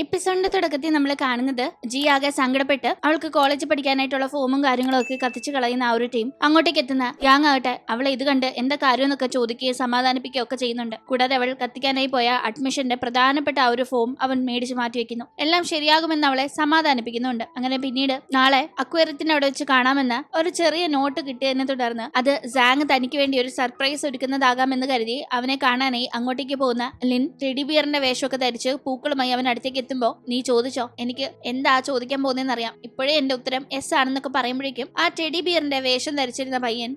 എപ്പിസോഡിന്റെ തുടക്കത്തിൽ നമ്മൾ കാണുന്നത് ജി ആകെ സങ്കടപ്പെട്ട് അവൾക്ക് കോളേജിൽ പഠിക്കാനായിട്ടുള്ള ഫോമും കാര്യങ്ങളും ഒക്കെ കത്തിച്ച് കളയുന്ന ആ ഒരു ടീം അങ്ങോട്ടേക്ക് എത്തുന്ന യാങ് ആകട്ടെ അവളെ ഇത് കണ്ട് എന്താ കാര്യം എന്നൊക്കെ ചോദിക്കുകയും സമാധാനിപ്പിക്കുകയും ഒക്കെ ചെയ്യുന്നുണ്ട്. കൂടാതെ അവൾ കത്തിക്കാനായി പോയ അഡ്മിഷന്റെ പ്രധാനപ്പെട്ട ആ ഒരു ഫോം അവൻ മേടിച്ച് മാറ്റിവെക്കുന്നു. എല്ലാം ശരിയാകുമെന്ന് അവളെ സമാധാനിപ്പിക്കുന്നുണ്ട്. അങ്ങനെ പിന്നീട് നാളെ അക്വേറിയത്തിന്റെ അവിടെ വെച്ച് കാണാമെന്ന് ഒരു ചെറിയ നോട്ട് കിട്ടിയതിനെ തുടർന്ന് അത് സാങ് തനിക്ക് വേണ്ടി ഒരു സർപ്രൈസ് ഒരുക്കുന്നതാകാമെന്ന് കരുതി അവനെ കാണാനായി അങ്ങോട്ടേക്ക് പോകുന്ന ലിൻ ടെഡി ബിയറിന്റെ വേഷമൊക്കെ ധരിച്ച് പൂക്കളുമായി അവൻ അടുത്തേക്ക് എത്തുമ്പോ നീ ചോദിച്ചോ, എനിക്ക് എന്താ ചോദിക്കാൻ പോകുന്നതെന്ന് അറിയാം, ഇപ്പോഴേ എന്റെ ഉത്തരം എസ് ആണെന്നൊക്കെ പറയുമ്പോഴേക്കും ആ ടെഡി ബിയറിന്റെ വേഷം ധരിച്ചിരുന്ന പയ്യൻ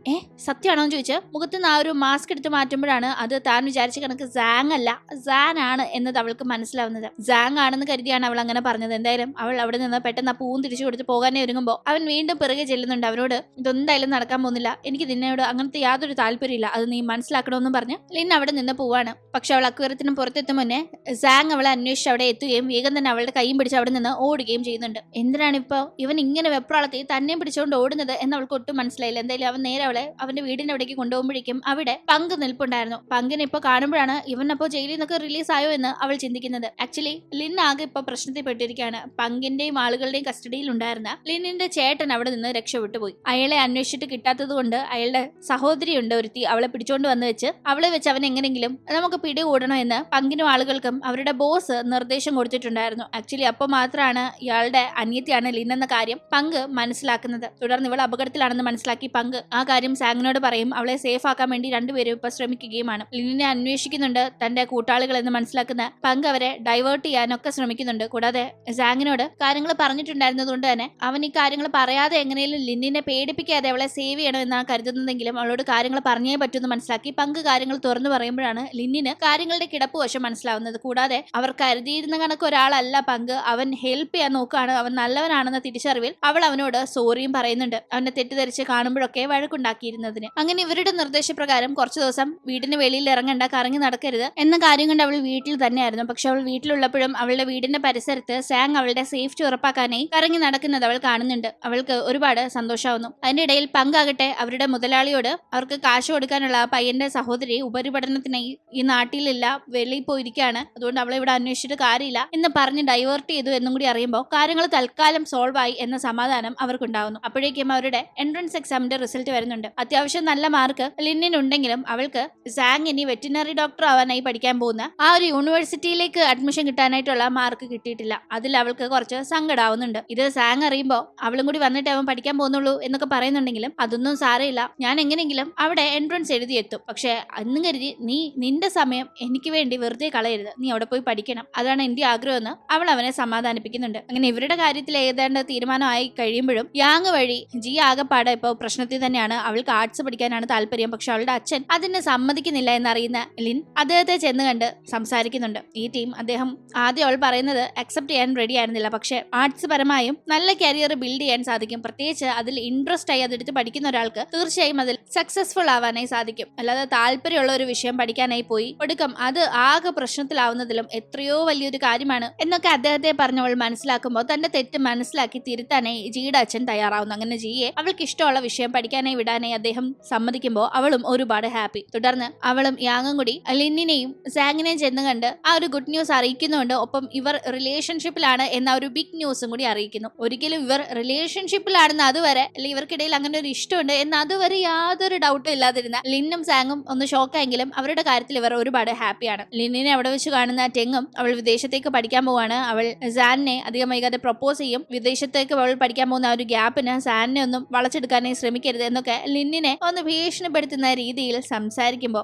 സത്യമാണോ എന്ന് ചോദിച്ച് മുഖത്ത് നിന്ന് ആ ഒരു മാസ്ക് എടുത്ത് മാറ്റുമ്പോഴാണ് അത് താൻ വിചാരിച്ച കണക്ക് സാങ് അല്ല സാൻ ആണ് എന്നത് അവൾക്ക് മനസ്സിലാവുന്നത്. സാങ് ആണെന്ന് കരുതിയാണ് അവൾ അങ്ങനെ പറഞ്ഞത്. എന്തായാലും അവൾ അവിടെ നിന്ന് പെട്ടെന്ന് ആ പൂവും തിരിച്ചു കൊടുത്ത് പോകാനേ ഒരുങ്ങുമ്പോൾ അവൻ വീണ്ടും പിറകെ ചെല്ലുന്നുണ്ട്. അവനോട് ഇതെന്തായാലും നടക്കാൻ പോകുന്നില്ല, എനിക്ക് നിന്നോട് അങ്ങനത്തെ യാതൊരു താല്പര്യമില്ല, അത് നീ മനസ്സിലാക്കണമെന്നും പറഞ്ഞ് ലിൻ അവിടെ നിന്ന് പോവാണ്. പക്ഷെ അവൾ അക്വേറിയത്തിന് പുറത്തെത്തും മുന്നേ സാങ് അവളെ അന്വേഷിച്ച് അവിടെ എത്തുകയും വേഗം തന്നെ അവളുടെ കൈയും പിടിച്ച് അവിടെ നിന്ന് ഓടുകയും ചെയ്യുന്നുണ്ട്. എന്തിനാണ് ഇപ്പൊ ഇവൻ ഇങ്ങനെ വെപ്രാളത്തിൽ തന്നെ പിടിച്ചുകൊണ്ട് ഓടുന്നത് എന്ന് അവൾക്ക് ഒട്ടും മനസ്സിലായില്ല. എന്തായാലും അവൻ നേരെ അവളെ അവന്റെ വീടിന്റെ അവിടേക്ക് കൊണ്ടുപോകുമ്പോഴേക്കും അവിടെ പങ്ക് നിൽപ്പുണ്ടായിരുന്നു. പങ്കിനെ ഇപ്പൊ കാണുമ്പോഴാണ് ഇവനപ്പോ ജയിലിൽ നിന്നൊക്കെ റിലീസ് ആയോ എന്ന് അവൾ ചിന്തിക്കുന്നത്. ആക്ച്വലി ലിൻ ആകെ ഇപ്പൊ പ്രശ്നത്തിൽ പെട്ടിരിക്കുകയാണ്. പങ്കിന്റെയും ആളുകളുടെയും കസ്റ്റഡിയിൽ ഉണ്ടായിരുന്ന ലിന്നിന്റെ ചേട്ടൻ അവിടെ നിന്ന് രക്ഷപ്പെട്ടു പോയി. അയാളെ അന്വേഷിച്ചിട്ട് കിട്ടാത്തത് കൊണ്ട് അയാളുടെ സഹോദരിയുണ്ട് ഒരുത്തി, അവളെ പിടിച്ചോണ്ട് വന്ന് വെച്ച് അവളെ വെച്ച് അവൻ എങ്ങനെങ്കിലും നമുക്ക് പിടികൂടണം എന്ന് പങ്കിനും ആളുകൾക്കും അവരുടെ ബോസ് നിർദ്ദേശം കൊടുത്തിട്ടുണ്ടായിരുന്നു. ആക്ച്വലി അപ്പൊ മാത്രമാണ് ഇയാളുടെ അനിയത്തിയാണ് ലിൻ എന്ന കാര്യം പങ്ക് മനസ്സിലാക്കുന്നത്. തുടർന്ന് ഇവൾ അപകടത്തിലാണെന്ന് മനസ്സിലാക്കി പങ്ക് ആ കാര്യം സാങ്ങിനോട് പറയും. അവളെ സേഫ് ആക്കാൻ വേണ്ടി രണ്ടുപേരും ഇപ്പൊ ശ്രമിക്കുകയുമാണ്. ലിന്നിനെ അന്വേഷിക്കുന്നുണ്ട് തന്റെ കൂട്ടാളികൾ എന്ന് മനസ്സിലാക്കുന്ന പങ്ക് അവരെ ഡൈവേർട്ട് ചെയ്യാനൊക്കെ ശ്രമിക്കുന്നുണ്ട്. കൂടാതെ സാങ്ങിനോട് കാര്യങ്ങൾ പറഞ്ഞിട്ടുണ്ടായിരുന്നത് കൊണ്ട് തന്നെ അവൻ ഈ കാര്യങ്ങൾ പറയാതെ എങ്ങനെയും ലിന്നിനെ പേടിപ്പിക്കാതെ അവളെ സേവ് ചെയ്യണം എന്നാണ് കരുതുന്നതെങ്കിലും അവളോട് കാര്യങ്ങൾ പറഞ്ഞേ പറ്റുമെന്ന് മനസ്സിലാക്കി പങ്ക് കാര്യങ്ങൾ തുറന്നു പറയുമ്പോഴാണ് ലിന്നിന് കാര്യങ്ങളുടെ കിടപ്പ് വശം മനസ്സിലാവുന്നത്. കൂടാതെ അവർ കരുതിയിരുന്ന കണക്ക് ഒരാളല്ല പങ്ക്, അവൻ ഹെൽപ്പ് ചെയ്യാൻ നോക്കുകയാണ്, അവൻ നല്ലവനാണെന്ന തിരിച്ചറിവിൽ അവൾ അവനോട് സോറിയും പറയുന്നുണ്ട്, അവനെ തെറ്റിദ്ധരിച്ച് കാണുമ്പോഴൊക്കെ വഴക്കുണ്ടാക്കിയിരുന്നതിന്. അങ്ങനെ ഇവരുടെ നിർദ്ദേശപ്രകാരം കുറച്ചു ദിവസം വീടിന് വെളിയിൽ ഇറങ്ങണ്ട, കറങ്ങി നടക്കരുത് എന്ന കാര്യം കൊണ്ട് അവൾ വീട്ടിൽ തന്നെയായിരുന്നു. പക്ഷെ അവൾ വീട്ടിലുള്ളപ്പോഴും അവളുടെ വീടിന്റെ പരിസരത്ത് സാങ് അവളുടെ സേഫ്റ്റി ഉറപ്പാക്കാനായി കറങ്ങി നടക്കുന്നത് അവൾ കാണുന്നുണ്ട്. അവൾക്ക് ഒരുപാട് സന്തോഷമാവുന്നു. അതിന്റെ ഇടയിൽ പങ്കാകട്ടെ അവരുടെ മുതലാളിയോട് അവർക്ക് കാശ് കൊടുക്കാനുള്ള ആ പയ്യന്റെ സഹോദരി ഉപരിപഠനത്തിനായി ഈ നാട്ടിലില്ല, വെളിയിൽ പോയിരിക്കുകയാണ്, അതുകൊണ്ട് അവളെ ഇവിടെ അന്വേഷിച്ചിട്ട് കാര്യമില്ല എന്ന് പറഞ്ഞ് ഡൈവേർട്ട് ചെയ്തു എന്നും കൂടി അറിയുമ്പോൾ കാര്യങ്ങൾ തൽക്കാലം സോൾവ് ആയി എന്ന സമാധാനം അവർക്കുണ്ടാവുന്നു. അപ്പോഴേക്കും അവരുടെ എൻട്രൻസ് എക്സാമിന്റെ റിസൾട്ട് വരുന്നുണ്ട്. അത്യാവശ്യം നല്ല മാർക്ക് ലിന്നിനുണ്ടെങ്കിലും അവൾക്ക് സാങ് ഇനി വെറ്റിനറി ഡോക്ടർ ആവാനായി പഠിക്കാൻ പോകുന്ന ആ ഒരു യൂണിവേഴ്സിറ്റിയിലേക്ക് അഡ്മിഷൻ കിട്ടാനായിട്ടുള്ള മാർക്ക് കിട്ടിയിട്ടില്ല. അതിൽ അവൾക്ക് കുറച്ച് സങ്കടാവുന്നുണ്ട്. ഇത് സാങ് അറിയുമ്പോൾ അവളും കൂടി വന്നിട്ട് അവൻ പഠിക്കാൻ പോകുന്നുള്ളൂ എന്നൊക്കെ പറയുന്നുണ്ടെങ്കിലും അതൊന്നും സാരമില്ല, ഞാൻ എങ്ങനെയെങ്കിലും അവിടെ എൻട്രൻസ് എഴുതിയെത്തും, പക്ഷെ അന്നും കരുതി നീ നിന്റെ സമയം എനിക്ക് വേണ്ടി വെറുതെ കളയരുത്, നീ അവിടെ പോയി പഠിക്കണം, അതാണ് എന്റെ ആഗ്രഹമെന്ന് അവൾ അവനെ സമാധാനിപ്പിക്കുന്നുണ്ട്. അങ്ങനെ ഇവരുടെ കാര്യത്തിൽ ഏതാണ്ട് തീരുമാനമായി കഴിയുമ്പോഴും യാങ് വഴി ജി ആകെപ്പാടെ ഇപ്പോൾ പ്രശ്നത്തിൽ തന്നെയാണ്. അവൾക്ക് ആർട്സ് പഠിക്കാനാണ് താല്പര്യം, പക്ഷെ അവളുടെ അച്ഛൻ അതിന് സമ്മതിക്കുന്നില്ല എന്നറിയുന്ന ലിൻ അദ്ദേഹത്തെ ചെന്ന് കണ്ട് സംസാരിക്കുന്നുണ്ട്. ഈ ടീം അദ്ദേഹം ആദ്യം അവൾ പറയുന്നത് അക്സെപ്റ്റ് ചെയ്യാൻ റെഡി ആയിരുന്നില്ല, പക്ഷെ ആർട്സ് പരമായും നല്ല കരിയർ ബിൽഡ് ചെയ്യാൻ സാധിക്കും, പ്രത്യേകിച്ച് അതിൽ ഇൻട്രസ്റ്റ് ആയി അതെടുത്ത് പഠിക്കുന്ന ഒരാൾക്ക് തീർച്ചയായും അതിൽ സക്സസ്ഫുൾ ആവാനായി സാധിക്കും, അല്ലാതെ താല്പര്യമുള്ള ഒരു വിഷയം പഠിക്കാനായി പോയി ഒടുക്കം അത് ആകെ പ്രശ്നത്തിലാവുന്നതിലും എത്രയോ വലിയൊരു കാര്യമാണ് എന്നൊക്കെ അദ്ദേഹത്തെ പറഞ്ഞവൾ മനസ്സിലാക്കുമ്പോൾ തന്റെ തെറ്റ് മനസ്സിലാക്കി തിരുത്താനായി ജിയുടെ അച്ഛൻ തയ്യാറാവുന്നു. അങ്ങനെ ജിയെ അവൾക്ക് ഇഷ്ടമുള്ള വിഷയം പഠിക്കാനായി വിടാനായി അദ്ദേഹം സമ്മതിക്കുമ്പോൾ അവളും ഒരുപാട് ഹാപ്പി. തുടർന്ന് അവളും യാങ്ങും കൂടി ലിന്നിനെയും സാങ്ങിനെയും ചെന്ന് കണ്ട് ആ ഒരു ഗുഡ് ന്യൂസ് അറിയിക്കുന്നുണ്ട്. ഒപ്പം ഇവർ റിലേഷൻഷിപ്പിലാണ് എന്ന ഒരു ബിഗ് ന്യൂസും കൂടി അറിയിക്കുന്നു. ഒരിക്കലും ഇവർ റിലേഷൻഷിപ്പിലാണെന്ന് അതുവരെ അല്ലെങ്കിൽ ഇവർക്കിടയിൽ അങ്ങനെ ഒരു ഇഷ്ടമുണ്ട് എന്ന് അതുവരെ യാതൊരു ഡൗട്ടും ഇല്ലാതിരുന്ന ലിന്നും സാങ്ങും ഒന്ന് ഷോക്കായെങ്കിലും അവരുടെ കാര്യത്തിൽ ഇവർ ഒരുപാട് ഹാപ്പിയാണ്. ലിന്നിനെ അവിടെ വെച്ച് കാണുന്ന ടെങ്ങും അവൾ വിദേശത്തേക്ക് പഠിക്കാൻ പോവാണ്. അവൾ സാനിനെ അധികം വൈകാതെ പ്രപ്പോസ് ചെയ്യും. വിദേശത്തേക്ക് അവൾ പഠിക്കാൻ പോകുന്ന ആ ഒരു ഗ്യാപ്പിന് സാനിനെ ഒന്നും വളച്ചെടുക്കാനായി ശ്രമിക്കരുത് എന്നൊക്കെ ലിന്നിനെ ഒന്ന് ഭീഷണിപ്പെടുത്തുന്ന രീതിയിൽ സംസാരിക്കുമ്പോൾ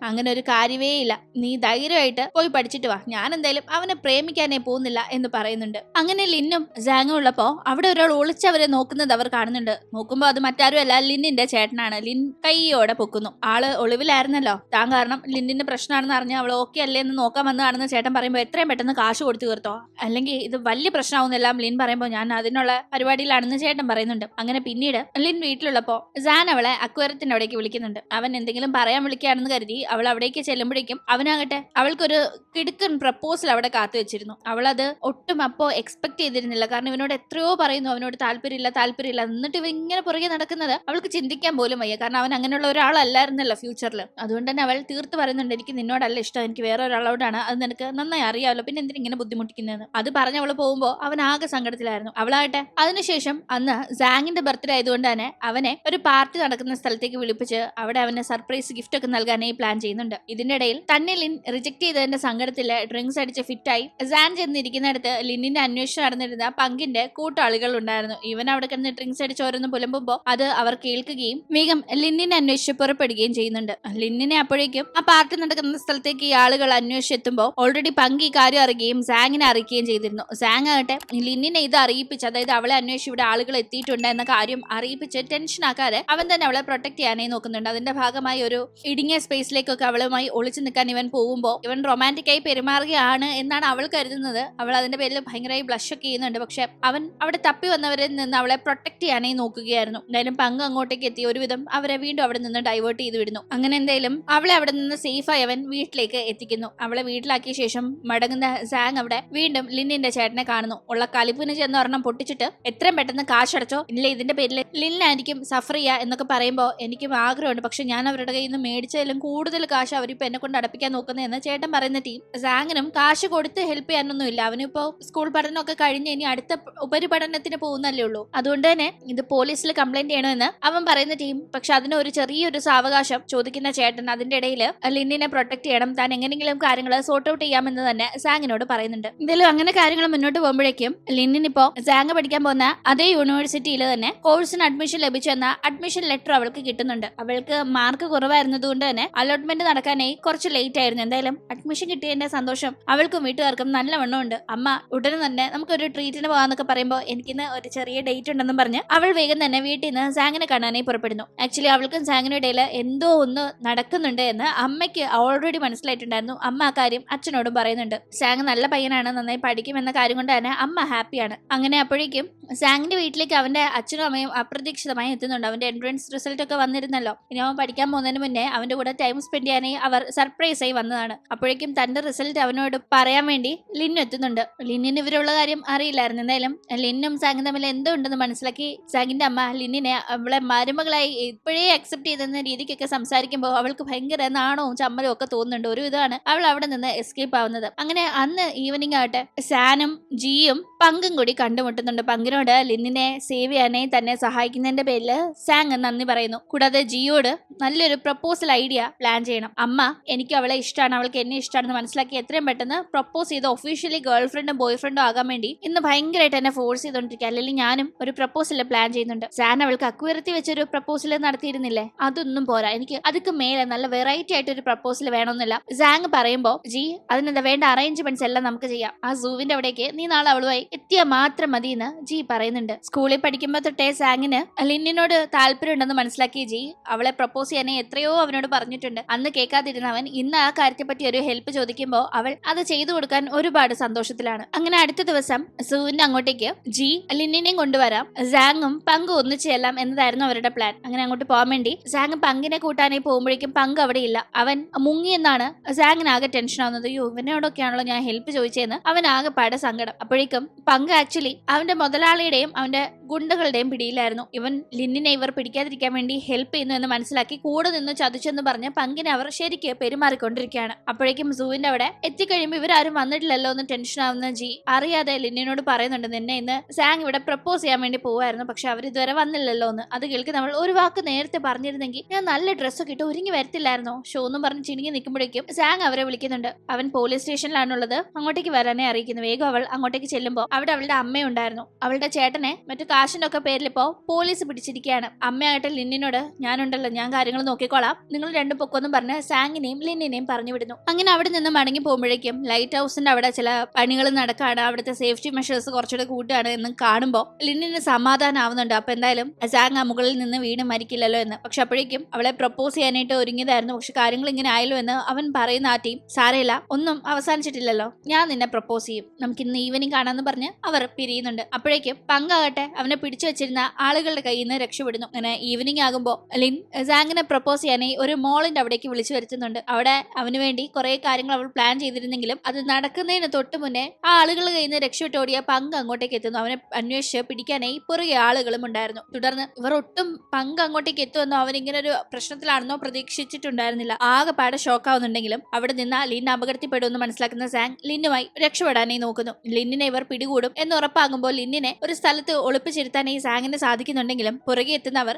അങ്ങനെ ഒരു കാര്യമേ ഇല്ല, നീ ധൈര്യമായിട്ട് പോയി പഠിച്ചിട്ട് വാ, ഞാൻ എന്തായാലും അവനെ പ്രേമിക്കാനേ പോകുന്നില്ല എന്ന് പറയുന്നുണ്ട്. അങ്ങനെ ലിന്നും സാങ്ങും ഉള്ളപ്പോ അവിടെ ഒരാൾ ഒളിച്ചവരെ നോക്കുന്നത് അവർ കാണുന്നുണ്ട്. നോക്കുമ്പോൾ അത് മറ്റാരും അല്ല, ലിന്നിന്റെ ചേട്ടനാണ്. ലിൻ കൈയോടെ പൊക്കുന്നു. ആള് ഒളിവിലായിരുന്നല്ലോ, താൻ കാരണം ലിന്നിന്റെ പ്രശ്നമാണെന്ന് അറിഞ്ഞ് അവൾ ഓക്കെ അല്ലേ എന്ന് നോക്കാൻ വന്നതാണെന്ന് ചേട്ടൻ പറയുമ്പോൾ എത്രയും പെട്ടെന്ന് കാശ് കൊടുത്തു തീർത്തോ, അല്ലെങ്കിൽ ഇത് വലിയ പ്രശ്നമാവുന്നെല്ലാം ലിൻ പറയുമ്പോൾ ഞാൻ അതിനുള്ള പരിപാടിയിലാണെന്ന് ചേട്ടൻ പറയുന്നുണ്ട്. അങ്ങനെ പിന്നീട് ലിൻ വീട്ടിലുള്ളപ്പോ സാൻ അവളെ അക്വേറിയത്തിന്റെ അവിടേക്ക് വിളിക്കുന്നുണ്ട്. അവൻ എന്തെങ്കിലും പറയാൻ വിളിക്കുകയാണെന്ന് കരുതി അവൾ അവിടേക്ക് ചെല്ലുമ്പോഴേക്കും അവനാകട്ടെ അവൾക്കൊരു കിടുക്കൻ പ്രപ്പോസൽ അവിടെ കാത്തു വെച്ചിരുന്നു. അവളത് ഒട്ടും അപ്പോ എക്സ്പെക്ട് ചെയ്തിരുന്നില്ല. കാരണം ഇവനോട് എത്രയോ പറയുന്നു അവനോട് താല്പര്യമില്ല, എന്നിട്ട് ഇവ ഇങ്ങനെ പുറകെ നടക്കുന്നത് അവൾക്ക് ചിന്തിക്കാൻ പോലും വയ്യ. കാരണം അവൻ അങ്ങനെയുള്ള ഒരാളല്ലായിരുന്നല്ലോ ഫ്യൂച്ചറിൽ. അതുകൊണ്ട് തന്നെ അവൾ തീർത്ത് പറയുന്നുണ്ട്, എനിക്ക് നിന്നോടല്ല ഇഷ്ടം, എനിക്ക് വേറെ ഒരാളോടാണ്, അത് നിനക്ക് നന്നായി അറിയാമല്ലോ, പിന്നെ എന്തിനാ ഇങ്ങനെ ബുദ്ധിമുട്ടിക്കുന്നതെന്ന്. അത് പറഞ്ഞ് അവള് പോകുമ്പോ അവൻ ആകെ സങ്കടത്തിലായിരുന്നു. അവളാകട്ടെ അതിനുശേഷം അന്ന് സാങ്ങിന്റെ ബർത്ത്ഡേ ആയതുകൊണ്ട് തന്നെ അവനെ ഒരു പാർട്ടി നടക്കുന്ന സ്ഥലത്തേക്ക് വിളിപ്പിച്ച് അവിടെ അവന് സർപ്രൈസ് ഗിഫ്റ്റ് ഒക്കെ നൽകാനായി പ്ലാൻ ചെയ്യുന്നുണ്ട്. ഇതിന്റെ ഇടയിൽ തന്നെ ലിൻ റിജക്ട് ചെയ്തതിന്റെ സങ്കടത്തില് ഡ്രിങ്ക്സ് അടിച്ച് ഫിറ്റായി സാൻ ചെന്നിരിക്കുന്നിടത്ത് ലിന്നിന്റെ അന്വേഷണം നടന്നിരുന്ന പങ്കിന്റെ കൂട്ടാളികൾ ഉണ്ടായിരുന്നു. ഇവൻ അവിടെ കിടന്ന് ഡ്രിങ്ക്സ് അടിച്ച് ഓരോന്ന് പുലമ്പുമ്പോ അത് അവർ കേൾക്കുകയും വേഗം ലിന്നിനെ അന്വേഷിച്ച് പുറപ്പെടുകയും ചെയ്യുന്നുണ്ട്. ലിന്നിനെ അപ്പോഴേക്കും ആ പാർട്ടി നടക്കുന്ന സ്ഥലത്തേക്ക് ഈ ആളുകൾ അന്വേഷിച്ചെത്തുമ്പോൾ ഓൾറെഡി പങ്ക് ഈ കാര്യം അറിയുകയും സാങ്ങിനെ അറിയിക്കുകയും ചെയ്തിരുന്നു. സാങ് ആകട്ടെ ലിന്നിനെ ഇത് അറിയിപ്പിച്ച്, അതായത് അവളെ അന്വേഷിച്ച് ഇവിടെ ആളുകൾ എത്തിയിട്ടുണ്ട് എന്ന കാര്യം അറിയിപ്പിച്ച് ടെൻഷൻ ആക്കാതെ അവൻ തന്നെ അവളെ പ്രൊട്ടക്ട് ചെയ്യാനായി നോക്കുന്നുണ്ട്. അതിന്റെ ഭാഗമായി ഒരു ഇടുങ്ങിയ സ്പേസിലേക്കൊക്കെ അവളുമായി ഒളിച്ചു നിൽക്കാൻ ഇവൻ പോകുമ്പോൾ ഇവൻ റൊമാൻറ്റിക് ആയി പെരുമാറുകയാണ് എന്നാണ് അവൾ കരുതുന്നത്. അവൾ അതിന്റെ പേരിൽ ഭയങ്കരമായി ബ്ലഷ് ഒക്കെ ചെയ്യുന്നുണ്ട്. പക്ഷെ അവൻ അവിടെ തപ്പി വന്നവരിൽ നിന്ന് അവളെ പ്രൊട്ടക്ട് ചെയ്യാനായി നോക്കുകയായിരുന്നു. എന്തായാലും പങ്ക് അങ്ങോട്ടേക്ക് എത്തി ഒരുവിധം അവരെ വീണ്ടും അവിടെ നിന്ന് ഡൈവേർട്ട് ചെയ്ത് വിടുന്നു. അങ്ങനെ എന്തായാലും അവളെ അവിടെ നിന്ന് സേഫായി അവൻ വീട്ടിലേക്ക് എത്തിക്കുന്നു. അവളെ വീട്ടിലാക്കിയ ശേഷം മടങ്ങുന്ന സാങ് അവിടെ വീണ്ടും ലിന്നിന്റെ ചേട്ടനെ കാണുന്നു. ഉള്ള കലിപ്പിന് ചെന്ന് ഒരെണ്ണം പൊട്ടിച്ചിട്ട് എത്രയും പെട്ടെന്ന് കാശടച്ചോ, ഇല്ല ഇതിന്റെ പേരിൽ ലിന്നായിരിക്കും സഫർ ചെയ്യുക എന്നൊക്കെ പറയുമ്പോൾ എനിക്കും ആഗ്രഹമുണ്ട്, പക്ഷെ ഞാൻ അവരുടെ കയ്യിൽ നിന്ന് മേടിച്ചാലും കൂടുതൽ കാശ് അവരിപ്പോ എന്നെ കൊണ്ട് അടപ്പിക്കാൻ നോക്കുന്നതെന്ന് ചേട്ടൻ പറയുന്ന ടീം. സാങ്ങിനും കാശ് കൊടുത്ത് ഹെൽപ്പ് ചെയ്യാനൊന്നുമില്ല. അവനിപ്പോ സ്കൂൾ പഠനമൊക്കെ കഴിഞ്ഞ് ഇനി അടുത്ത ഉപരിപഠനത്തിന് പോകുന്നല്ലേ ഉള്ളൂ. അതുകൊണ്ട് തന്നെ ഇത് പോലീസിൽ കംപ്ലൈന്റ് ചെയ്യണമെന്ന് അവൻ പറയുന്ന ടീം. പക്ഷെ അതിന് ഒരു ചെറിയൊരു സാവകാശം ചോദിക്കുന്ന ചേട്ടൻ അതിന്റെ ഇടയിൽ ലിന്നിനെ പ്രൊട്ടക്ട് ചെയ്യണം, താൻ എങ്ങനെയെങ്കിലും കാര്യങ്ങൾ സോർട്ട് ഔട്ട് ചെയ്യാമെന്ന് തന്നെ സാങ്ങിനോട് പറയുന്നുണ്ട്. എന്തായാലും അങ്ങനെ കാര്യങ്ങൾ മുന്നോട്ട് പോകുമ്പോഴേക്കും ലിന്നിനിപ്പോ സാങ് പഠിക്കാൻ പോകുന്ന അതേ യൂണിവേഴ്സിറ്റിയിൽ തന്നെ കോഴ്സിന് അഡ്മിഷൻ ലഭിച്ചെന്ന അഡ്മിഷൻ ലെറ്റർ അവൾക്ക് കിട്ടുന്നുണ്ട്. അവൾക്ക് മാർക്ക് കുറവായിരുന്നതുകൊണ്ട് തന്നെ അലോട്ട്മെന്റ് നടക്കാനായി കുറച്ച് ലേറ്റ് ആയിരുന്നു. എന്തായാലും അഡ്മിഷൻ കിട്ടിയതിന്റെ സന്തോഷം അവൾക്കും വീട്ടുകാർക്കും നല്ലവണ്ണം ഉണ്ട്. അമ്മ ഉടനെ തന്നെ നമുക്കൊരു ട്രീറ്റിന് പോകാന്നൊക്കെ പറയുമ്പോൾ എനിക്കിന്ന് ഒരു ചെറിയ ഡേറ്റ് ഉണ്ടെന്നും പറഞ്ഞ് അവൾ വേഗം തന്നെ വീട്ടിൽ നിന്ന് സാങ്ങിനെ കാണാനായി പുറപ്പെടുന്നു. ആക്ച്വലി അവൾക്കും സാങ്ങിനും ഇടയിൽ എന്തോ ഒന്ന് നടക്കുന്നുണ്ട് എന്ന് അമ്മയ്ക്ക് ഓൾറെഡി മനസ്സിലായിട്ടുണ്ടായിരുന്നു. അമ്മ ആ കാര്യം അച്ഛനോടും പറയുന്നുണ്ട്. സാങ് നല്ല പയ്യനാണ്, നന്നായി പഠിക്കും എന്ന കാര്യം കൊണ്ട് തന്നെ അമ്മ ഹാപ്പിയാണ്. അങ്ങനെ അപ്പോഴേക്കും സാങ്ങിന്റെ വീട്ടിലേക്ക് അവന്റെ അച്ഛനും അമ്മയും അപ്രതീക്ഷിതമായി എത്തുന്നുണ്ട്. അവന്റെ എൻട്രൻസ് റിസൾട്ട് ഒക്കെ വന്നിരുന്നല്ലോ. ഇനി അവൻ പഠിക്കാൻ പോകുന്നതിന് മുന്നേ അവന്റെ കൂടെ ടൈം സ്പെൻഡ് ചെയ്യാനായി അവർ സർപ്രൈസ് ആയി വന്നതാണ്. അപ്പോഴേക്കും തന്റെ റിസൾട്ട് അവനോട് പറയാൻ വേണ്ടി ലിന്നു എത്തുന്നുണ്ട്. ലിന്നിന് ഇവരുള്ള കാര്യം അറിയില്ലായിരുന്നു. എന്തായാലും ലിന്നും സാങ്ങും തമ്മിൽ എന്തോ ഉണ്ടെന്ന് മനസ്സിലാക്കി സാങ്ങിന്റെ അമ്മ ലിന്നിനെ അവളെ മരുമകളായി ഇപ്പോഴേ അക്സെപ്റ്റ് ചെയ്തെന്ന രീതിക്കൊക്കെ സംസാരിക്കുമ്പോൾ അവൾക്ക് ഭയങ്കര നാണവും ചമ്മലും ഒക്കെ തോന്നുന്നുണ്ട്. ഒരു ഇതാണ് അവൾ അവിടെ നിന്ന് എസ്കേപ്പ് ആവുന്നത്. അങ്ങനെ അന്ന് ഈവനിങ് ആവട്ടെ സാനും ജിയും പങ്കും കൂടി കണ്ടുമുട്ടുന്നുണ്ട്. പങ്കിനോട് ലിന്നിനെ സേവ് ചെയ്യാനായി തന്നെ സഹായിക്കുന്നതിന്റെ പേരിൽ സാങ് നന്ദി പറയുന്നു. കൂടാതെ ജിയോട് നല്ലൊരു പ്രപ്പോസൽ ഐഡിയ പ്ലാൻ ചെയ്യണം. അമ്മ എനിക്ക് അവളെ ഇഷ്ടമാണ്, അവൾക്ക് എന്നെ ഇഷ്ടമാണെന്ന് മനസ്സിലാക്കി എത്രയും പെട്ടെന്ന് പ്രപ്പോസ് ചെയ്ത് ഒഫീഷ്യലി ഗേൾ ഫ്രണ്ടും ബോയ് ഫ്രണ്ടും ആകാൻ വേണ്ടി ഇന്ന് ഭയങ്കരമായിട്ട് എന്നെ ഫോഴ്സ് ചെയ്തോണ്ടിരിക്കുക. അല്ലെങ്കിൽ ഞാനും ഒരു പ്രപ്പോസൽ പ്ലാൻ ചെയ്യുന്നുണ്ട്. സാൻ അവൾക്ക് അക്വയർത്തി വെച്ചൊരു പ്രപ്പോസൽ നടത്തിയിരുന്നില്ലേ, അതൊന്നും പോരാ, എനിക്ക് അതൊക്കെ മേലെ നല്ല വെറൈറ്റി ആയിട്ട് ഒരു പ്രപ്പോസൽ വേണമെന്നില്ല. സാങ് പറയുമ്പോ ജി അതിനെന്താ വേണ്ട അറേഞ്ച്മെന്റ്സ് എല്ലാം നമുക്ക് ചെയ്യാം. ആ സൂവിന്റെ അവിടേക്ക് നീ നാളെ അവളുമായി എത്തിയാൽ മാത്രം മതി എന്ന് ജി പറയുന്നുണ്ട്. സ്കൂളിൽ പഠിക്കുമ്പോ തൊട്ടേ സാങ്ങിന് ലിന്നിനോട് താല്പര്യം ഉണ്ടെന്ന് മനസ്സിലാക്കിയ ജി അവളെ പ്രപ്പോസ് ചെയ്യാനേ എത്രയോ അവനോട് പറഞ്ഞിട്ടുണ്ട്. അന്ന് കേൾക്കാതിരുന്നവൻ ഇന്ന് ആ കാര്യത്തെ പറ്റി ഒരു ഹെൽപ്പ് ചോദിക്കുമ്പോൾ അവൾ അത് ചെയ്തു കൊടുക്കാൻ ഒരുപാട് സന്തോഷത്തിലാണ്. അങ്ങനെ അടുത്ത ദിവസം സൂവിന്റെ അങ്ങോട്ടേക്ക് ജി ലിന്നിനെയും കൊണ്ടുവരാം, സാങ്ങും പങ്കും ഒന്നിച്ചെല്ലാം എന്നതായിരുന്നു അവരുടെ പ്ലാൻ. അങ്ങനെ അങ്ങോട്ട് പോകാൻ വേണ്ടി സാങ് പങ്കിനെ കൂട്ടാനായി പോകുമ്പോഴേക്കും പങ്ക് അവിടെ ഇല്ല. അവൻ മുങ്ങിയെന്നാണ് സാങ്ങിന് ആകെ ടെൻഷൻ ആവുന്നത്. യോ ഇവനോടൊക്കെയാണല്ലോ ഞാൻ ഹെൽപ്പ് ചോദിച്ചതെന്ന് അവൻ ആകെ പാടെ സങ്കടം. അപ്പോഴേക്കും പങ്ക് ആക്ച്വലി അവന്റെ മുതലാളിയുടെയും അവന്റെ ഗുണ്ടകളുടെയും പിടിയിലായിരുന്നു. ഇവൻ ലിന്നിനെ ഇവർ പിടിക്കാതിരിക്കാൻ വേണ്ടി ഹെൽപ്പ് ചെയ്യുന്നു എന്ന് മനസ്സിലാക്കി കൂടെ നിന്ന് ചതിച്ചെന്ന് പറഞ്ഞ് പങ്കിനെ അവർ ശരിക്ക് പെരുമാറിക്കൊണ്ടിരിക്കുകയാണ്. അപ്പോഴേക്കും സൂവിന്റെ അവിടെ എത്തിക്കഴിയുമ്പോൾ ഇവരാരും വന്നിട്ടില്ലല്ലോ എന്ന് ടെൻഷൻ ആവുന്ന ജി അറിയാതെ ലിന്നിനോട് പറയുന്നുണ്ട്, നിന്നെ ഇന്ന് സാങ് ഇവിടെ പ്രപ്പോസ് ചെയ്യാൻ വേണ്ടി പോവായിരുന്നു, പക്ഷെ അവർ ഇതുവരെ വന്നില്ലല്ലോ എന്ന്. അത് കേൾക്കി നമ്മൾ ഒരു വാക്ക് നേരത്തെ പറഞ്ഞിരുന്നെങ്കിൽ ഞാൻ നല്ല ഡ്രസ്സൊക്കെ ഇട്ട് ഒരുങ്ങി വരത്തില്ലായിരുന്നോ ഷോ എന്നും പറഞ്ഞ് ചിണുങ്ങി നിൽക്കുമ്പോഴേക്കും സാങ് അവരെ വിളിക്കുന്നുണ്ട്. അവൻ പോലീസ് സ്റ്റേഷനിലാണുള്ളത്, അങ്ങോട്ടേക്ക് വരാനേ അറിയിക്കുന്നു. വേഗം അവൾ അങ്ങോട്ടേക്ക് ചെല്ലുമ്പോൾ അവിടെ അവളുടെ അമ്മയുണ്ടായിരുന്നു. അവളുടെ ചേട്ടനെ മറ്റു കാശിന്റെ ഒക്കെ പേരിൽ ഇപ്പോ പോലീസ് പിടിച്ചിരിക്കുകയാണ്. അമ്മയായിട്ട് ലിന്നിനോട് ഞാനുണ്ടല്ലോ, ഞാൻ കാര്യങ്ങൾ നോക്കിക്കോളാം, നിങ്ങൾ രണ്ടും പൊക്കൊന്നും പറഞ്ഞ് സാങ്ങിനെയും ലിന്നിനെയും പറഞ്ഞു വിടുന്നു. അങ്ങനെ അവിടെ നിന്ന് മടങ്ങി പോകുമ്പോഴേക്കും ലൈറ്റ് ഹൗസിന്റെ അവിടെ ചില പണികൾ നടക്കാണ്, അവിടുത്തെ സേഫ്റ്റി മെഷേഴ്സ് കുറച്ചുകൂടെ കൂട്ടുകയാണ് എന്ന് കാണുമ്പോൾ ലിന്നിന് സമാധാനം ആവുന്നുണ്ട്. അപ്പൊ എന്തായാലും സാങ് മുകളിൽ നിന്ന് വീണ് മരിക്കില്ലല്ലോ എന്ന്. പക്ഷെ അപ്പോഴേക്കും അവളെ പ്രപ്പോസ് ചെയ്യാനായിട്ട് ഒരുങ്ങിയതായിരുന്നു. പക്ഷെ കാര്യങ്ങൾ ഇങ്ങനെ ആയല്ലോ എന്ന് അവൻ പറയുന്ന ആ ടീം സാരയില്ല, ഒന്നും അവസാനിച്ചിട്ടില്ലല്ലോ, ഞാൻ നിന്നെ പ്രപ്പോസ് ചെയ്യും, നമുക്ക് ഇന്ന് ഈവനിങ് കാണാന്ന് പറഞ്ഞ് പറഞ്ഞ് അവർ പിരിയുന്നുണ്ട്. അപ്പോഴേക്കും പങ്കാകട്ടെ അവനെ പിടിച്ചു വെച്ചിരുന്ന ആളുകളുടെ കയ്യിൽ നിന്ന് രക്ഷപ്പെടുന്നു. അങ്ങനെ ഈവനിങ് ആകുമ്പോൾ ലിൻ സാങ്ങിനെ പ്രപ്പോസ് ചെയ്യാനായി ഒരു മോളിന്റെ അവിടേക്ക് വിളിച്ചു വരുത്തുന്നുണ്ട്. അവിടെ അവന് വേണ്ടി കുറെ കാര്യങ്ങൾ അവൾ പ്ലാൻ ചെയ്തിരുന്നെങ്കിലും അത് നടക്കുന്നതിന് തൊട്ട് മുന്നേ ആ ആളുകളുടെ കയ്യിൽ നിന്ന് രക്ഷപ്പെട്ടോടിയ പങ്ക് അങ്ങോട്ടേക്ക് എത്തുന്നു. അവനെ അന്വേഷിച്ച് പിടിക്കാനായി പുറകെ ആളുകളും ഉണ്ടായിരുന്നു. തുടർന്ന് ഇവർ ഒട്ടും പങ്ക് അങ്ങോട്ടേക്ക് എത്തുമെന്നോ അവൻ ഇങ്ങനെ ഒരു പ്രശ്നത്തിലാണെന്നോ പ്രതീക്ഷിച്ചിട്ടുണ്ടായിരുന്നില്ല. ആകെപ്പാടെ ഷോക്കാവുന്നുണ്ടെങ്കിലും അവിടെ നിന്ന് ലിൻ അപകടത്തിൽപ്പെടുമെന്ന് മനസ്സിലാക്കുന്ന സാങ് ലിന്നുമായി രക്ഷപ്പെടാനായി നോക്കുന്നു. ലിന്നിനെ ഇവർ പിടികൂടും എന്ന് ഉറപ്പാകുമ്പോൾ ലിന്നിനെ ഒരു സ്ഥലത്ത് ഒളിപ്പിച്ചിരുത്താനായി സാങ്ങിന് സാധിക്കുന്നുണ്ടെങ്കിലും പുറകെ എത്തുന്നവർ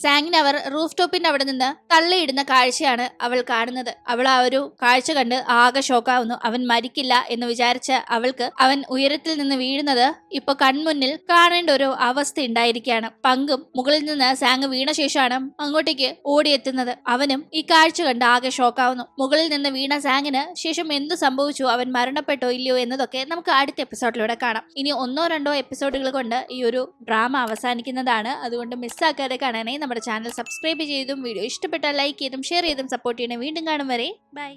സാങ്ങിന് അവർ റൂഫ് ടോപ്പിന്റെ അവിടെ നിന്ന് തള്ളിയിടുന്ന കാഴ്ചയാണ് അവൾ കാണുന്നത്. അവൾ ആ ഒരു കാഴ്ച കണ്ട് ആകെ ഷോക്കാവുന്നു. അവൻ മരിക്കില്ല എന്ന് വിചാരിച്ച അവൾക്ക് അവൻ ഉയരത്തിൽ നിന്ന് വീഴുന്നത് ഇപ്പൊ കൺമുന്നിൽ കാണേണ്ട ഒരു അവസ്ഥ ഉണ്ടായിരിക്കുകയാണ്. പങ്കും മുകളിൽ നിന്ന് സാങ് വീണ ശേഷമാണ് അങ്ങോട്ടേക്ക് ഓടിയെത്തുന്നത്. അവനും ഈ കാഴ്ച കണ്ട് ആകെ ഷോക്കാവുന്നു. മുകളിൽ നിന്ന് വീണ സാങ്ങിന് ശേഷം എന്തു സംഭവിച്ചു, അവൻ മരണപ്പെട്ടോ ഇല്ലയോ എന്നതൊക്കെ നമുക്ക് അടുത്ത എപ്പിസോഡിലൂടെ കാണാം. ഇനി 1-2 എപ്പിസോഡുകൾ കൊണ്ട് ഈ ഒരു ഡ്രാമ അവസാനിക്കുന്നതാണ്. അതുകൊണ്ട് മിസ്സാക്കാതെ കാണാനായി നമ്മുടെ ചാനൽ സബ്സ്ക്രൈബ് ചെയ്തും വീഡിയോ ഇഷ്ടപ്പെട്ടാൽ ലൈക്ക് ചെയ്തും ഷെയർ ചെയ്തും സപ്പോർട്ട് ചെയ്യണേ. വീണ്ടും കാണും വരെ ബൈ.